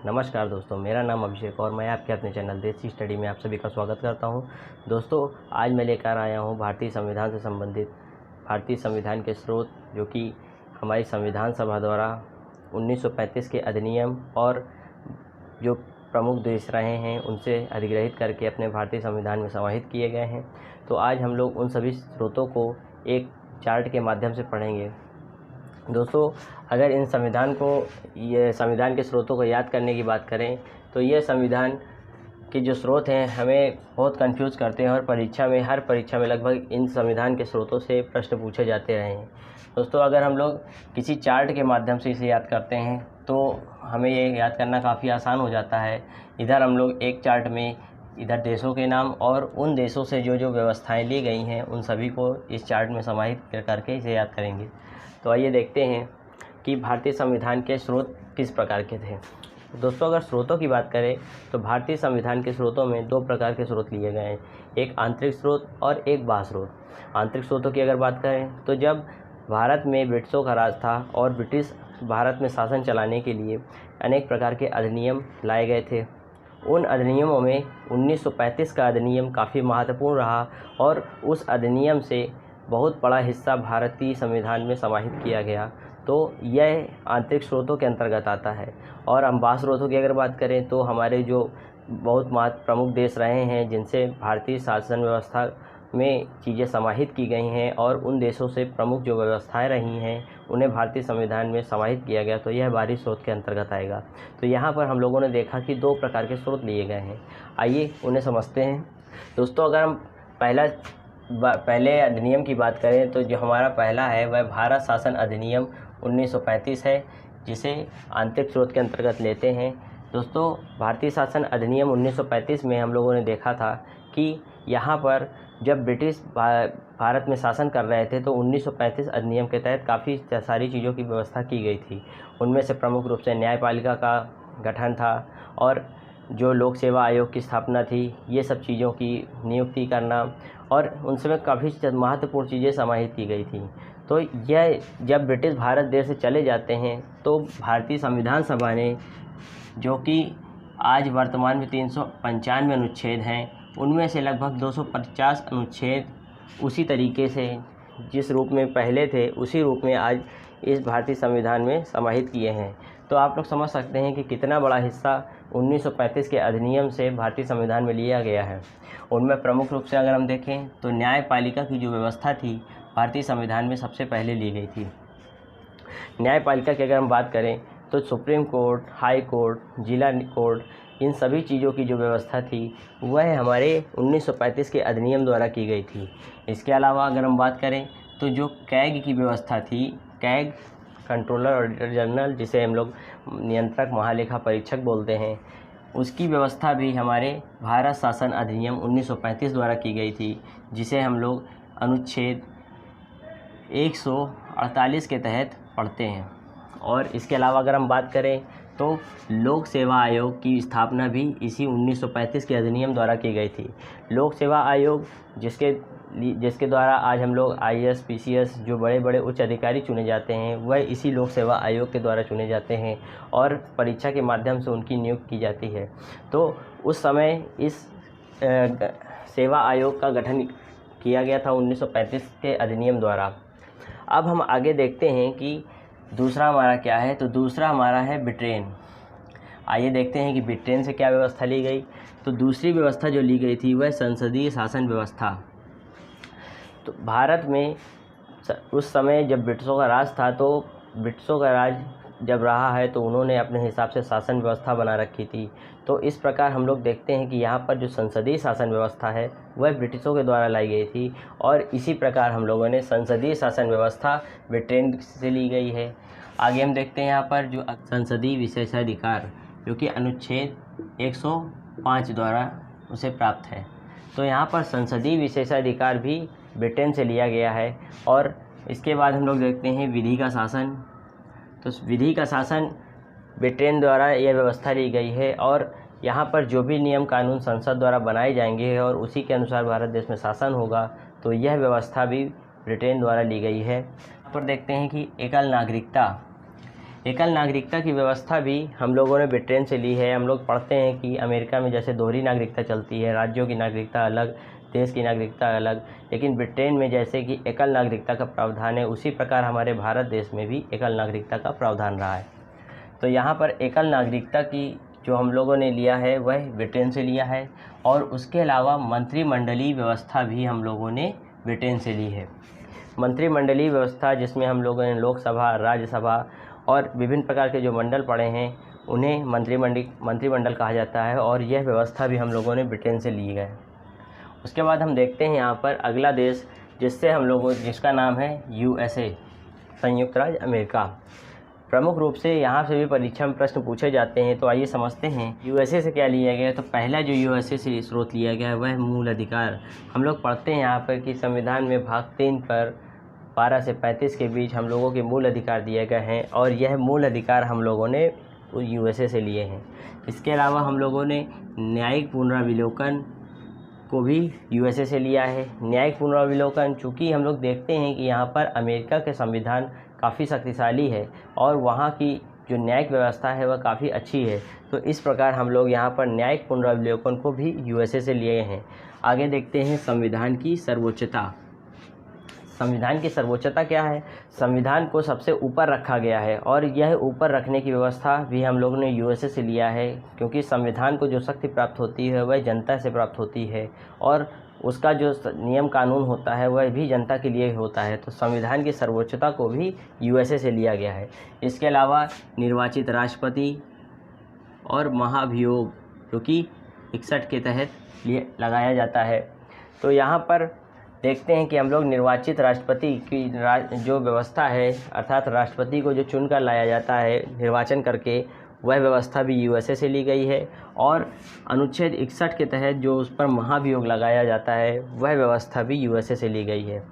नमस्कार दोस्तों, मेरा नाम अभिषेक और मैं आपके अपने चैनल देसी स्टडी में आप सभी का स्वागत करता हूं। दोस्तों, आज मैं लेकर आया हूं भारतीय संविधान से संबंधित भारतीय संविधान के स्रोत, जो कि हमारी संविधान सभा द्वारा 1935 के अधिनियम और जो प्रमुख देश रहे हैं उनसे अधिग्रहित करके अपने भारतीय संविधान में समाहित किए गए हैं। तो आज हम लोग उन सभी स्रोतों को एक चार्ट के माध्यम से पढ़ेंगे। दोस्तों, अगर इन संविधान के स्रोतों को याद करने की बात करें तो ये संविधान के जो स्रोत हैं हमें बहुत कंफ्यूज करते हैं और हर परीक्षा में लगभग इन संविधान के स्रोतों से प्रश्न पूछे जाते रहे हैं। दोस्तों, अगर हम लोग किसी चार्ट के माध्यम से इसे याद करते हैं तो हमें ये याद करना काफ़ी आसान हो जाता है। इधर हम लोग एक चार्ट में इधर देशों के नाम और उन देशों से जो व्यवस्थाएं ली गई हैं उन सभी को इस चार्ट में समाहित करके इसे याद करेंगे। तो आइए देखते हैं कि भारतीय संविधान के स्रोत किस प्रकार के थे। दोस्तों, अगर स्रोतों की बात करें तो भारतीय संविधान के स्रोतों में दो प्रकार के स्रोत लिए गए हैं, एक आंतरिक स्रोत और एक बाह्य स्रोत। आंतरिक स्रोतों की अगर बात करें तो जब भारत में ब्रिटिशों का राज था और ब्रिटिश भारत में शासन चलाने के लिए अनेक प्रकार के अधिनियम लाए गए थे। उन अधिनियमों में 1935 का अधिनियम काफ़ी महत्वपूर्ण रहा और उस अधिनियम से बहुत बड़ा हिस्सा भारतीय संविधान में समाहित किया गया। तो यह आंतरिक स्रोतों के अंतर्गत आता है। और हम बाह्य स्रोतों की अगर बात करें तो हमारे जो बहुत प्रमुख देश रहे हैं जिनसे भारतीय शासन व्यवस्था में चीज़ें समाहित की गई हैं और उन देशों से प्रमुख जो व्यवस्थाएं रही हैं उन्हें भारतीय संविधान में समाहित किया गया, तो यह बाहरी स्रोत के अंतर्गत आएगा। तो यहाँ पर हम लोगों ने देखा कि दो प्रकार के स्रोत लिए गए हैं। आइए उन्हें समझते हैं। दोस्तों, अगर हम पहले अधिनियम की बात करें तो जो हमारा पहला है वह भारत शासन अधिनियम 1935 है, जिसे आंतरिक स्रोत के अंतर्गत लेते हैं। दोस्तों, भारतीय शासन अधिनियम 1935 में हम लोगों ने देखा था कि यहाँ पर जब ब्रिटिश भारत में शासन कर रहे थे तो 1935 अधिनियम के तहत काफ़ी सारी चीज़ों की व्यवस्था की गई थी। उनमें से प्रमुख रूप से न्यायपालिका का गठन था और जो लोक सेवा आयोग की स्थापना थी, ये सब चीज़ों की नियुक्ति करना और उन समय काफ़ी महत्वपूर्ण चीज़ें समाहित की गई थी। तो यह जब ब्रिटिश भारत देश से चले जाते हैं तो भारतीय संविधान सभा ने, जो कि आज वर्तमान में 395 अनुच्छेद हैं, उनमें से लगभग 250 अनुच्छेद उसी तरीके से जिस रूप में पहले थे उसी रूप में आज इस भारतीय संविधान में समाहित किए हैं। तो आप लोग समझ सकते हैं कि कितना बड़ा हिस्सा 1935 के अधिनियम से भारतीय संविधान में लिया गया है। उनमें प्रमुख रूप से अगर हम देखें तो न्यायपालिका की जो व्यवस्था थी भारतीय संविधान में सबसे पहले ली गई थी। न्यायपालिका की अगर हम बात करें तो सुप्रीम कोर्ट, हाई कोर्ट, जिला कोर्ट, इन सभी चीज़ों की जो व्यवस्था थी वह हमारे 1935 के अधिनियम द्वारा की गई थी। इसके अलावा अगर हम बात करें तो जो कैग की व्यवस्था थी, कैग कंट्रोलर ऑडिटर जनरल, जिसे हम लोग नियंत्रक महालेखा परीक्षक बोलते हैं, उसकी व्यवस्था भी हमारे भारत शासन अधिनियम 1935 द्वारा की गई थी, जिसे हम लोग अनुच्छेद 148 के तहत पढ़ते हैं। और इसके अलावा अगर हम बात करें तो लोक सेवा आयोग की स्थापना भी इसी 1935 के अधिनियम द्वारा की गई थी। लोक सेवा आयोग जिसके द्वारा आज हम लोग IAS, PCS जो बड़े बड़े उच्च अधिकारी चुने जाते हैं वह इसी लोक सेवा आयोग के द्वारा चुने जाते हैं और परीक्षा के माध्यम से उनकी नियुक्ति की जाती है। तो उस समय इस सेवा आयोग का गठन किया गया था 1935 के अधिनियम द्वारा। अब हम आगे देखते हैं कि दूसरा हमारा क्या है। तो दूसरा हमारा है ब्रिटेन। आइए देखते हैं कि ब्रिटेन से क्या व्यवस्था ली गई। तो दूसरी व्यवस्था जो ली गई थी वह संसदीय शासन व्यवस्था। तो भारत में उस समय जब ब्रिटिशों का राज था, तो ब्रिटिशों का राज जब रहा है तो उन्होंने अपने हिसाब से शासन व्यवस्था बना रखी थी। तो इस प्रकार हम लोग देखते हैं कि यहाँ पर जो संसदीय शासन व्यवस्था है वह ब्रिटिशों के द्वारा लाई गई थी और इसी प्रकार हम लोगों ने संसदीय शासन व्यवस्था ब्रिटेन से ली गई है। आगे हम देखते हैं यहाँ पर जो संसदीय विशेषाधिकार, जो कि अनुच्छेद 105 द्वारा उसे प्राप्त है। तो यहाँ पर संसदीय विशेषाधिकार भी ब्रिटेन से लिया गया है। और इसके बाद हम लोग देखते हैं विधि का शासन। तो विधि का शासन ब्रिटेन द्वारा यह व्यवस्था ली गई है और यहाँ पर जो भी नियम कानून संसद द्वारा बनाए जाएंगे और उसी के अनुसार भारत देश में शासन होगा, तो यह व्यवस्था भी ब्रिटेन द्वारा ली गई है। यहाँ पर देखते हैं कि एकल नागरिकता। एकल नागरिकता की व्यवस्था भी हम लोगों ने ब्रिटेन से ली है। हम लोग पढ़ते हैं कि अमेरिका में जैसे दोहरी नागरिकता चलती है, राज्यों की नागरिकता अलग, देश की नागरिकता अलग, लेकिन ब्रिटेन में जैसे कि एकल नागरिकता का प्रावधान है, उसी प्रकार हमारे भारत देश में भी एकल नागरिकता का प्रावधान रहा है। तो यहाँ पर एकल नागरिकता की जो हम लोगों ने लिया है वह ब्रिटेन से लिया है, और उसके अलावा मंत्रिमंडलीय व्यवस्था भी हम लोगों ने ब्रिटेन से ली है। मंत्रिमंडलीय व्यवस्था जिसमें हम लोगों ने लोकसभा, राज्यसभा और विभिन्न प्रकार के जो मंडल पढ़े हैं उन्हें मंत्रिमंडल कहा जाता है, और यह व्यवस्था भी हम लोगों ने ब्रिटेन से ली है। उसके बाद हम देखते हैं यहाँ पर अगला देश जिसका नाम है USA, संयुक्त राज्य अमेरिका। प्रमुख रूप से यहाँ से भी परीक्षा में प्रश्न पूछे जाते हैं, तो आइए समझते हैं USA से क्या लिया गया है। तो पहला जो USA से स्रोत लिया गया है वह मूल अधिकार। हम लोग पढ़ते हैं यहाँ पर कि संविधान में भाग 3 पर 12 से 35 के बीच हम लोगों के मूल अधिकार दिए गए हैं, और यह मूल अधिकार हम लोगों ने USA से लिए हैं। इसके अलावा हम लोगों ने न्यायिक पुनरावलोकन को भी USA से लिया है। न्यायिक पुनरावलोकन, चूँकि हम लोग देखते हैं कि यहाँ पर अमेरिका के संविधान काफ़ी शक्तिशाली है और वहाँ की जो न्यायिक व्यवस्था है वह काफ़ी अच्छी है, तो इस प्रकार हम लोग यहाँ पर न्यायिक पुनरावलोकन को भी USA से लिए हैं। आगे देखते हैं संविधान की सर्वोच्चता। संविधान की सर्वोच्चता क्या है? संविधान को सबसे ऊपर रखा गया है, और यह ऊपर रखने की व्यवस्था भी हम लोगों ने USA से लिया है, क्योंकि संविधान को जो शक्ति प्राप्त होती है वह जनता से प्राप्त होती है, और उसका जो नियम कानून होता है वह भी जनता के लिए होता है। तो संविधान की सर्वोच्चता को भी USA से लिया गया है। इसके अलावा निर्वाचित राष्ट्रपति और महाभियोग, जो कि 61 के तहत लगाया जाता है। तो यहाँ पर देखते हैं कि हम लोग निर्वाचित राष्ट्रपति की जो व्यवस्था है, अर्थात राष्ट्रपति को जो चुनकर लाया जाता है निर्वाचन करके, वह व्यवस्था भी USA से ली गई है, और अनुच्छेद 61 के तहत जो उस पर महाभियोग लगाया जाता है वह व्यवस्था भी USA से ली गई है।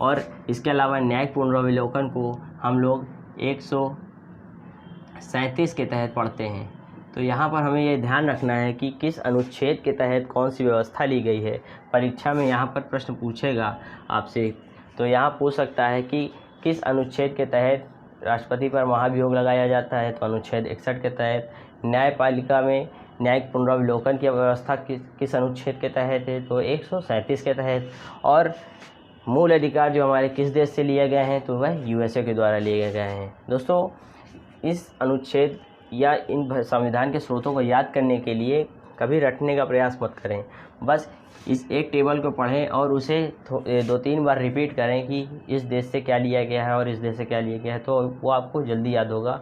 और इसके अलावा न्यायिक पुनरावलोकन को हम लोग 137 के तहत पढ़ते हैं। तो यहाँ पर हमें ये ध्यान रखना है कि किस अनुच्छेद के तहत कौन सी व्यवस्था ली गई है। परीक्षा में यहाँ पर प्रश्न पूछेगा आपसे, तो यहाँ पूछ सकता है कि किस अनुच्छेद के तहत राष्ट्रपति पर महाभियोग लगाया जाता है, तो अनुच्छेद 61 के तहत। न्यायपालिका में न्यायिक पुनरावलोकन की व्यवस्था किस अनुच्छेद के तहत है, तो 137 के तहत। और मूल अधिकार जो हमारे किस देश से लिए गए हैं, तो वह USA के द्वारा लिए गए हैं। दोस्तों, इस अनुच्छेद या इन संविधान के स्रोतों को याद करने के लिए कभी रटने का प्रयास मत करें, बस इस एक टेबल को पढ़ें और उसे 2-3 बार रिपीट करें कि इस देश से क्या लिया गया है और इस देश से क्या लिया गया है, तो वो आपको जल्दी याद होगा।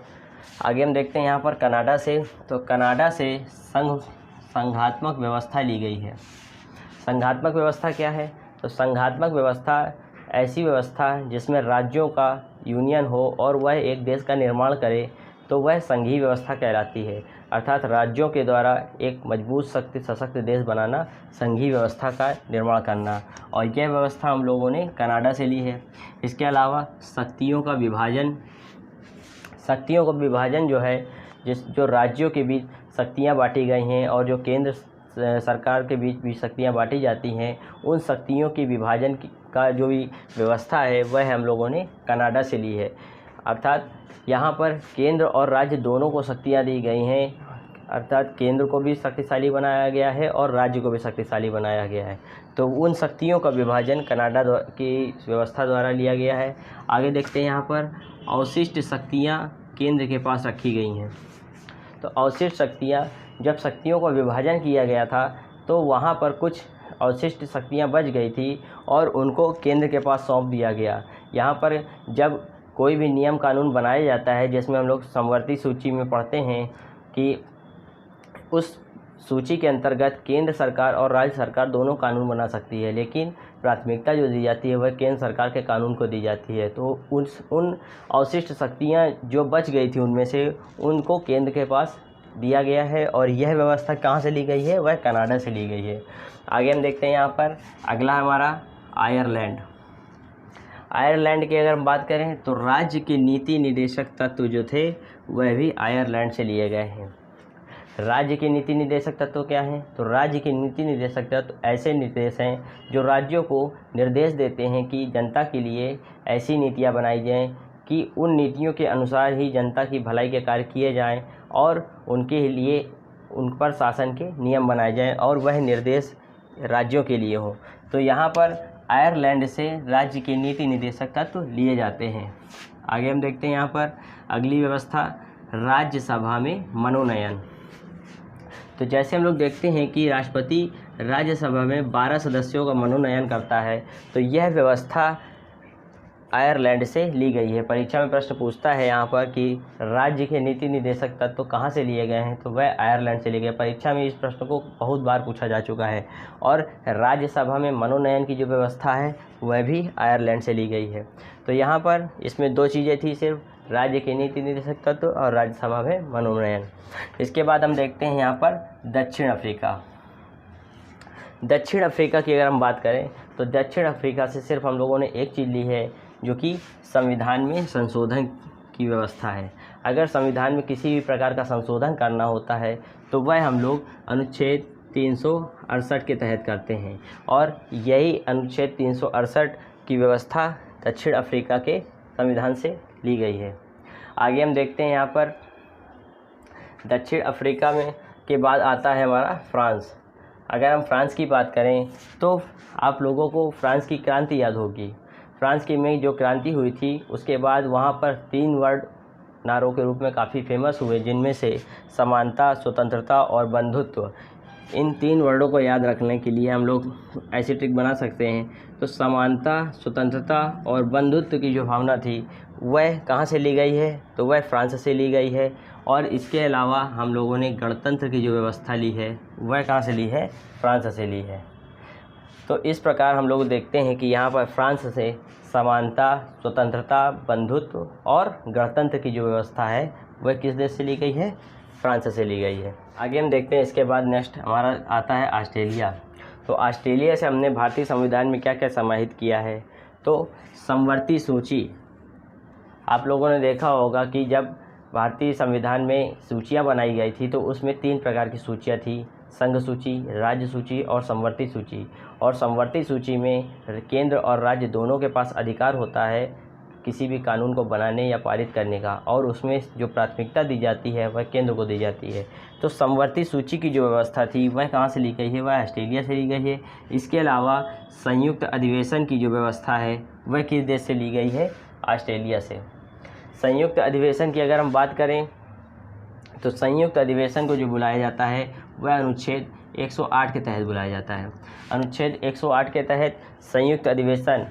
आगे हम देखते हैं यहाँ पर कनाडा से। तो कनाडा से संघात्मक व्यवस्था ली गई है। संघात्मक व्यवस्था क्या है? तो संघात्मक व्यवस्था ऐसी व्यवस्था जिसमें राज्यों का यूनियन हो और वह एक देश का निर्माण करे, तो वह संघीय व्यवस्था कहलाती है। अर्थात राज्यों के द्वारा एक मजबूत सशक्त देश बनाना, संघीय व्यवस्था का निर्माण करना, और यह व्यवस्था हम लोगों ने कनाडा से ली है। इसके अलावा शक्तियों का विभाजन जो है, जो राज्यों के बीच शक्तियाँ बांटी गई हैं और जो केंद्र सरकार के बीच भी शक्तियाँ बांटी जाती हैं, उन शक्तियों की विभाजन का जो भी व्यवस्था है वह हम लोगों ने कनाडा से ली है। अर्थात यहाँ पर केंद्र और राज्य दोनों को शक्तियाँ दी गई हैं, अर्थात केंद्र को भी शक्तिशाली बनाया गया है और राज्य को भी शक्तिशाली बनाया गया है। तो उन शक्तियों का विभाजन कनाडा की व्यवस्था द्वारा लिया गया है। आगे देखते हैं यहाँ पर अवशिष्ट शक्तियाँ केंद्र के पास रखी गई हैं। तो अवशिष्ट शक्तियाँ, जब शक्तियों का विभाजन किया गया था तो वहाँ पर कुछ अवशिष्ट शक्तियाँ बच गई थी और उनको केंद्र के पास सौंप दिया गया। यहाँ पर जब कोई भी नियम कानून बनाया जाता है, जिसमें हम लोग समवर्ती सूची में पढ़ते हैं कि उस सूची के अंतर्गत केंद्र सरकार और राज्य सरकार दोनों कानून बना सकती है, लेकिन प्राथमिकता जो दी जाती है वह केंद्र सरकार के कानून को दी जाती है। तो उन अवशिष्ट शक्तियाँ जो बच गई थी उनमें से उनको केंद्र के पास दिया गया है, और यह व्यवस्था कहाँ से ली गई है? वह कनाडा से ली गई है। आगे हम देखते हैं यहाँ पर अगला हमारा आयरलैंड। आयरलैंड की अगर हम बात करें तो राज्य के नीति निर्देशक तत्व जो थे वह भी आयरलैंड से लिए गए हैं। राज्य के नीति निर्देशक तत्व क्या हैं? तो राज्य के नीति निर्देशक तत्व ऐसे निर्देश हैं जो राज्यों को निर्देश देते हैं कि जनता के लिए ऐसी नीतियाँ बनाई जाएं कि उन नीतियों के अनुसार ही जनता की भलाई के कार्य किए जाएं और उनके लिए उन पर शासन के नियम बनाए जाएं और वह निर्देश राज्यों के लिए हो। तो यहाँ पर आयरलैंड से राज्य के नीति निर्देशक तत्व लिए जाते हैं। आगे हम देखते हैं यहाँ पर अगली व्यवस्था, राज्यसभा में मनोनयन। तो जैसे हम लोग देखते हैं कि राष्ट्रपति राज्यसभा में 12 सदस्यों का मनोनयन करता है, तो यह व्यवस्था आयरलैंड से ली गई है। परीक्षा में प्रश्न पूछता है यहाँ पर कि राज्य के नीति निर्देशक तत्व कहाँ से लिए गए हैं, तो वह आयरलैंड से लिए गए। परीक्षा में इस प्रश्न को बहुत बार पूछा जा चुका है। और राज्यसभा में मनोनयन की जो व्यवस्था है वह भी आयरलैंड से ली गई है। तो यहाँ पर इसमें दो चीज़ें थी, सिर्फ राज्य के नीति निर्देशक तत्व और राज्यसभा में मनोनयन। इसके बाद हम देखते हैं यहाँ पर दक्षिण अफ्रीका। दक्षिण अफ्रीका की अगर हम बात करें तो दक्षिण अफ्रीका से सिर्फ हम लोगों ने एक चीज़ ली है, जो कि संविधान में संशोधन की व्यवस्था है। अगर संविधान में किसी भी प्रकार का संशोधन करना होता है तो वह हम लोग अनुच्छेद 368 के तहत करते हैं, और यही अनुच्छेद 368 की व्यवस्था दक्षिण अफ्रीका के संविधान से ली गई है। आगे हम देखते हैं यहाँ पर दक्षिण अफ्रीका में के बाद आता है हमारा फ्रांस। अगर हम फ्रांस की बात करें तो आप लोगों को फ्रांस की क्रांति याद होगी। फ्रांस की में जो क्रांति हुई थी उसके बाद वहाँ पर 3 वर्ड नारों के रूप में काफ़ी फेमस हुए, जिनमें से समानता, स्वतंत्रता और बंधुत्व। इन 3 वर्डों को याद रखने के लिए हम लोग ऐसी ट्रिक बना सकते हैं। तो समानता, स्वतंत्रता और बंधुत्व की जो भावना थी वह कहाँ से ली गई है, तो वह फ्रांस से ली गई है। और इसके अलावा हम लोगों ने गणतंत्र की जो व्यवस्था ली है वह कहाँ से ली है, फ्रांस से ली है। तो इस प्रकार हम लोग देखते हैं कि यहाँ पर फ्रांस से समानता, स्वतंत्रता, बंधुत्व और गणतंत्र की जो व्यवस्था है वह किस देश से ली गई है, फ्रांस से ली गई है। आगे हम देखते हैं इसके बाद नेक्स्ट हमारा आता है ऑस्ट्रेलिया। तो ऑस्ट्रेलिया से हमने भारतीय संविधान में क्या क्या समाहित किया है, तो समवर्ती सूची। आप लोगों ने देखा होगा कि जब भारतीय संविधान में सूचियां बनाई गई थी तो उसमें 3 प्रकार की सूचियां थी, संघ सूची, राज्य सूची और समवर्ती सूची। और समवर्ती सूची में केंद्र और राज्य दोनों के पास अधिकार होता है किसी भी कानून को बनाने या पारित करने का, और उसमें जो प्राथमिकता दी जाती है वह केंद्र को दी जाती है। तो समवर्ती सूची की जो व्यवस्था थी वह कहाँ से ली गई है, वह ऑस्ट्रेलिया से ली गई है। इसके अलावा संयुक्त अधिवेशन की जो व्यवस्था है वह किस देश से ली गई है, ऑस्ट्रेलिया से। संयुक्त अधिवेशन की अगर हम बात करें तो संयुक्त अधिवेशन को जो बुलाया जाता है वह अनुच्छेद 108 के तहत बुलाया जाता है। अनुच्छेद 108 के तहत संयुक्त अधिवेशन,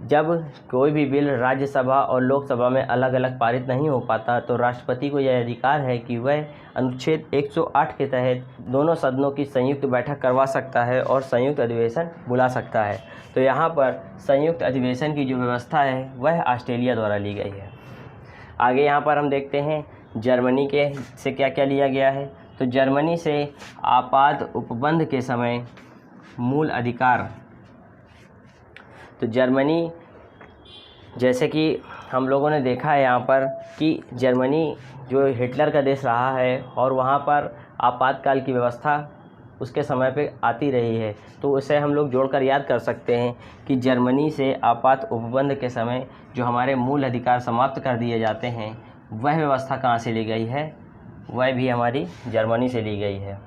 जब कोई भी बिल राज्यसभा और लोकसभा में अलग अलग पारित नहीं हो पाता तो राष्ट्रपति को यह अधिकार है कि वह अनुच्छेद 108 के तहत दोनों सदनों की संयुक्त बैठक करवा सकता है और संयुक्त अधिवेशन बुला सकता है। तो यहाँ पर संयुक्त अधिवेशन की जो व्यवस्था है वह ऑस्ट्रेलिया द्वारा ली गई है। आगे यहाँ पर हम देखते हैं जर्मनी के से क्या क्या लिया गया है। तो जर्मनी से आपात उपबंध के समय मूल अधिकार, तो जर्मनी, जैसे कि हम लोगों ने देखा है यहाँ पर कि जर्मनी जो हिटलर का देश रहा है और वहाँ पर आपातकाल की व्यवस्था उसके समय पे आती रही है, तो उसे हम लोग जोड़कर याद कर सकते हैं कि जर्मनी से आपात उपबंध के समय जो हमारे मूल अधिकार समाप्त कर दिए जाते हैं वह व्यवस्था कहाँ से ली गई है, वह भी हमारी जर्मनी से ली गई है।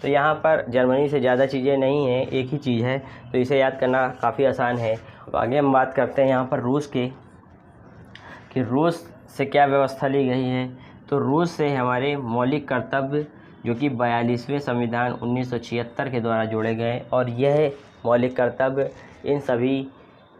तो यहाँ पर जर्मनी से ज़्यादा चीज़ें नहीं हैं, एक ही चीज़ है, तो इसे याद करना काफ़ी आसान है। तो आगे हम बात करते हैं यहाँ पर रूस के, कि रूस से क्या व्यवस्था ली गई है। तो रूस से हमारे मौलिक कर्तव्य जो कि 42वें संविधान 1976 के द्वारा जोड़े गए, और यह मौलिक कर्तव्य इन सभी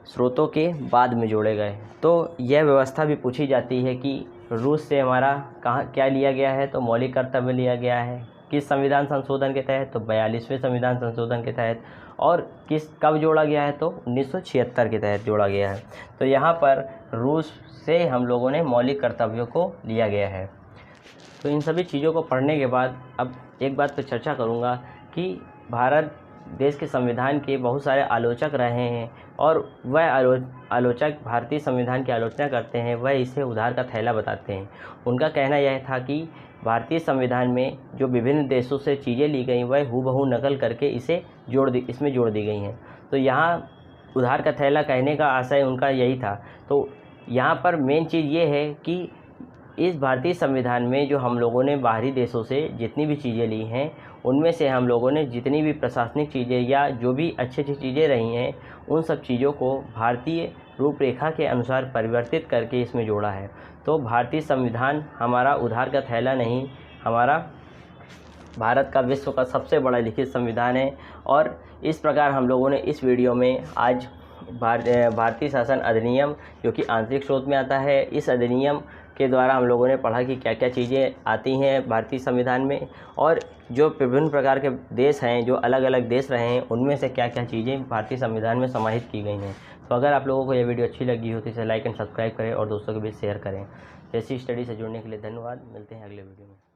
स्रोतों के बाद में जोड़े गए। तो यह व्यवस्था भी पूछी जाती है कि रूस से हमारा कहाँ क्या लिया गया है, तो मौलिक कर्तव्य लिया गया है किस संविधान संशोधन के तहत, तो 42वें संविधान संशोधन के तहत, और किस कब जोड़ा गया है, तो 1976 के तहत जोड़ा गया है। तो यहाँ पर रूस से हम लोगों ने मौलिक कर्तव्यों को लिया गया है। तो इन सभी चीज़ों को पढ़ने के बाद अब एक बात पर चर्चा करूँगा कि भारत देश के संविधान के बहुत सारे आलोचक रहे हैं, और वह आलोचक भारतीय संविधान की आलोचना करते हैं, वह इसे उधार का थैला बताते हैं। उनका कहना यह था कि भारतीय संविधान में जो विभिन्न देशों से चीज़ें ली गई वह हूबहू नकल करके इसमें जोड़ दी गई हैं। तो यहाँ उधार का थैला कहने का आशय उनका यही था। तो यहाँ पर मेन चीज़ ये है कि इस भारतीय संविधान में जो हम लोगों ने बाहरी देशों से जितनी भी चीज़ें ली हैं, उनमें से हम लोगों ने जितनी भी प्रशासनिक चीज़ें या जो भी अच्छी अच्छी चीज़ें रही हैं, उन सब चीज़ों को भारतीय रूपरेखा के अनुसार परिवर्तित करके इसमें जोड़ा है। तो भारतीय संविधान हमारा उधार का थैला नहीं, हमारा भारत का विश्व का सबसे बड़ा लिखित संविधान है। और इस प्रकार हम लोगों ने इस वीडियो में आज भारतीय शासन अधिनियम जो कि आंतरिक स्रोत में आता है, इस अधिनियम के द्वारा हम लोगों ने पढ़ा कि क्या क्या चीज़ें आती हैं भारतीय संविधान में, और जो विभिन्न प्रकार के देश हैं, जो अलग अलग देश रहे हैं, उनमें से क्या क्या चीज़ें भारतीय संविधान में समाहित की गई हैं। तो अगर आप लोगों को यह वीडियो अच्छी लगी हो तो इसे लाइक एंड सब्सक्राइब करें और दोस्तों के बीच शेयर करें। जैसी स्टडी से जुड़ने के लिए धन्यवाद। मिलते हैं अगले वीडियो में।